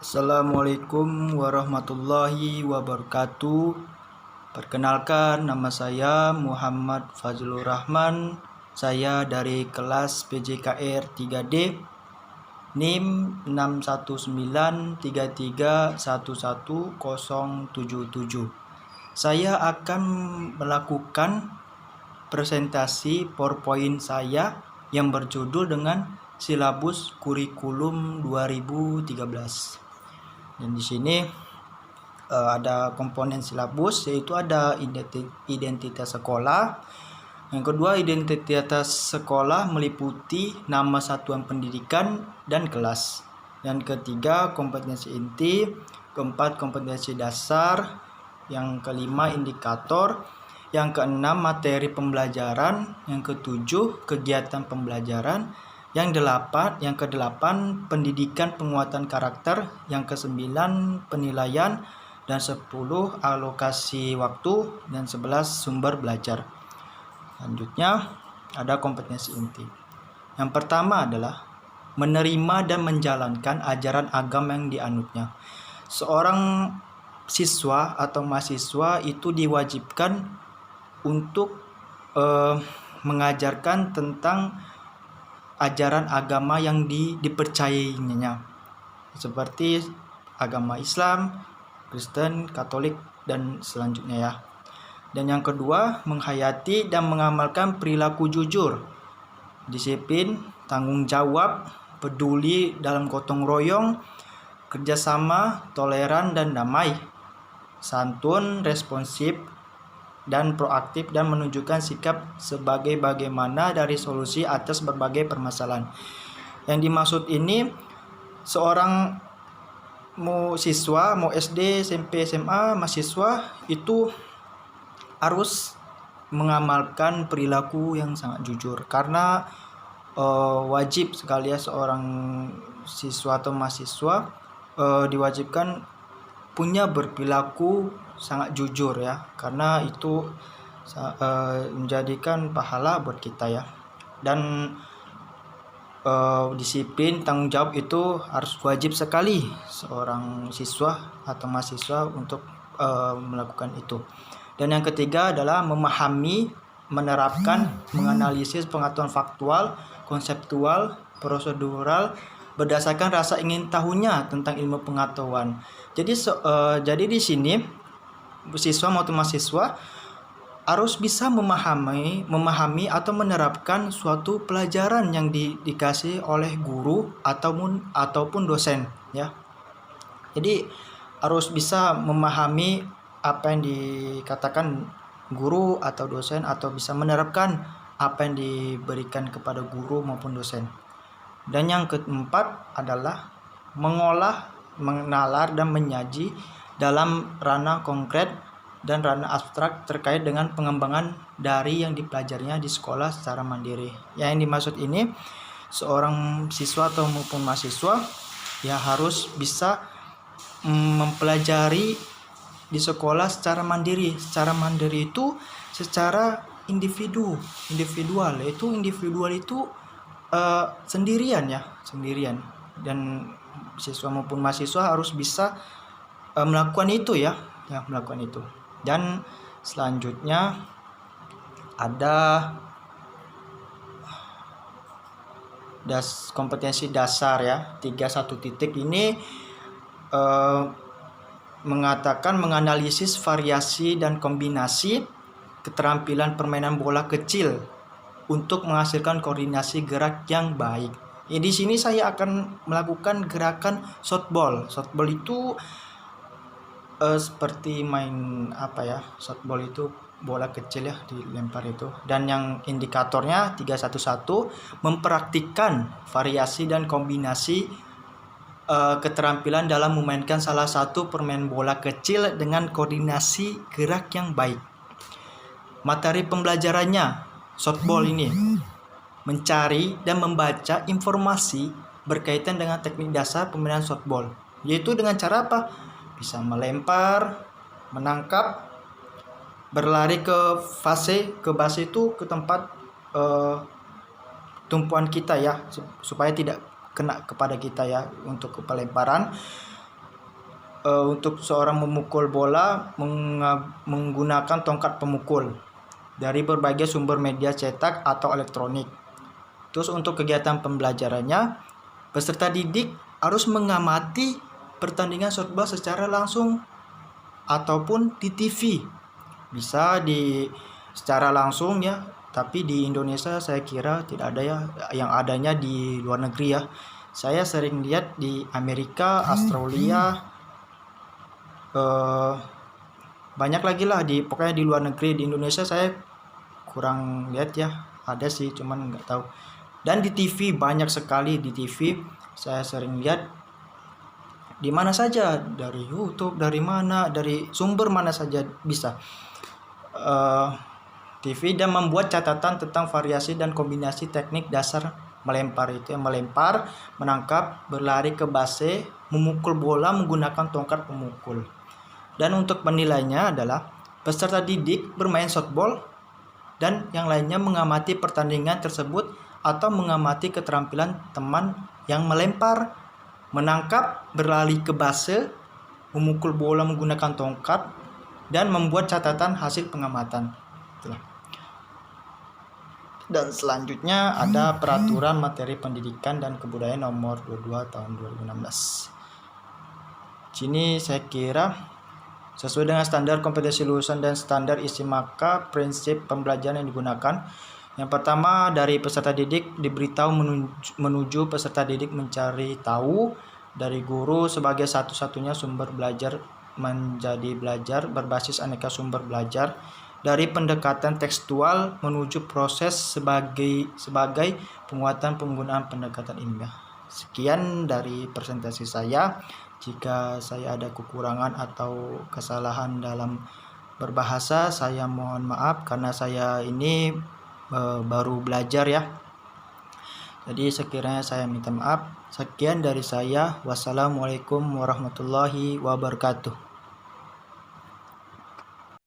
Assalamualaikum warahmatullahi wabarakatuh. Perkenalkan, nama saya Muhammad Fazlur Rahman. Saya dari kelas PJKR 3D, NIM 61933111077. Saya akan melakukan presentasi PowerPoint saya yang berjudul dengan Silabus Kurikulum 2013. Dan di sini ada komponen silabus, yaitu ada identitas sekolah. Yang kedua, identitas sekolah meliputi nama satuan pendidikan dan kelas. Yang ketiga, kompetensi inti. Keempat, kompetensi dasar. Yang kelima, indikator. Yang keenam, materi pembelajaran. Yang ketujuh, kegiatan pembelajaran. Yang kedelapan, pendidikan penguatan karakter. Yang kesembilan, penilaian. Dan 10, alokasi waktu. Dan 11, sumber belajar. Selanjutnya ada kompetensi inti. Yang pertama adalah menerima dan menjalankan ajaran agama yang dianutnya. Seorang siswa atau mahasiswa itu diwajibkan untuk mengajarkan tentang ajaran agama yang dipercayainya, seperti agama Islam, Kristen, Katolik, dan selanjutnya ya. Dan yang kedua, menghayati dan mengamalkan perilaku jujur, disiplin, tanggung jawab, peduli dalam gotong royong, kerjasama, toleran dan damai, santun, responsif, dan proaktif, dan menunjukkan sikap sebagai bagaimana dari solusi atas berbagai permasalahan. Yang dimaksud ini, seorang siswa, mau SD, SMP, SMA, mahasiswa itu harus mengamalkan perilaku yang sangat jujur, karena wajib sekali ya seorang siswa atau mahasiswa diwajibkan punya berperilaku sangat jujur ya, karena itu menjadikan pahala buat kita ya. Dan disiplin, tanggung jawab itu harus wajib sekali seorang siswa atau mahasiswa untuk melakukan itu. Dan yang ketiga adalah memahami, menerapkan, menganalisis pengetahuan faktual, konseptual, prosedural berdasarkan rasa ingin tahunya tentang ilmu pengetahuan. Jadi di sini siswa maupun mahasiswa harus bisa memahami atau menerapkan suatu pelajaran yang dikasih oleh guru ataupun dosen ya. Jadi harus bisa memahami apa yang dikatakan guru atau dosen, atau bisa menerapkan apa yang diberikan kepada guru maupun dosen. Dan yang keempat adalah mengolah, menalar, dan menyaji dalam ranah konkret dan ranah abstrak terkait dengan pengembangan dari yang dipelajarinya di sekolah secara mandiri. Yang dimaksud ini, seorang siswa atau maupun mahasiswa ya harus bisa mempelajari di sekolah secara mandiri. Secara mandiri itu secara individual, yaitu individual itu sendirian. Dan siswa maupun mahasiswa harus bisa melakukan itu ya, melakukan itu. Dan selanjutnya ada kompetensi dasar ya, 31 titik ini mengatakan menganalisis variasi dan kombinasi keterampilan permainan bola kecil untuk menghasilkan koordinasi gerak yang baik. Di sini saya akan melakukan gerakan shotball. Shotball itu seperti main shotball itu bola kecil ya, dilempar itu. Dan yang indikatornya 311, mempraktikkan variasi dan kombinasi keterampilan dalam memainkan salah satu permainan bola kecil dengan koordinasi gerak yang baik. Materi pembelajarannya shotball ini mencari dan membaca informasi berkaitan dengan teknik dasar permainan shotball, yaitu dengan cara apa? Bisa melempar, menangkap, berlari ke base itu, ke tempat tumpuan kita ya, supaya tidak kena kepada kita ya untuk pelemparan. untuk seorang memukul bola menggunakan tongkat pemukul dari berbagai sumber media cetak atau elektronik. Terus untuk kegiatan pembelajarannya, peserta didik harus mengamati pertandingan softball secara langsung ataupun di TV. Bisa secara langsung ya, tapi di Indonesia saya kira tidak ada ya, yang adanya di luar negeri ya. Saya sering lihat di Amerika, Australia, banyak lagi lah pokoknya di luar negeri. Di Indonesia saya kurang lihat ya, ada sih cuman nggak tahu. Dan di TV banyak sekali, di TV saya sering lihat di mana saja, dari YouTube, dari mana, dari sumber mana saja bisa TV, dan membuat catatan tentang variasi dan kombinasi teknik dasar melempar, itu yang melempar, menangkap, berlari ke base, memukul bola menggunakan tongkat pemukul. Dan untuk penilainya adalah peserta didik bermain softball dan yang lainnya mengamati pertandingan tersebut atau mengamati keterampilan teman yang melempar, menangkap, berlari ke base, memukul bola menggunakan tongkat, dan membuat catatan hasil pengamatan. Itulah. Dan selanjutnya ada Peraturan Materi Pendidikan dan Kebudayaan Nomor 22 Tahun 2016. Sini saya kira sesuai dengan standar kompetensi lulusan dan standar isi maka prinsip pembelajaran yang digunakan. Yang pertama, dari peserta didik diberitahu menuju peserta didik mencari tahu, dari guru sebagai satu-satunya sumber belajar menjadi belajar berbasis aneka sumber belajar, dari pendekatan tekstual menuju proses sebagai penguatan penggunaan pendekatan ilmiah. Sekian dari presentasi saya. Jika saya ada kekurangan atau kesalahan dalam berbahasa, saya mohon maaf karena saya ini baru belajar ya. Jadi sekiranya saya minta maaf. Sekian dari saya. Wassalamualaikum warahmatullahi wabarakatuh.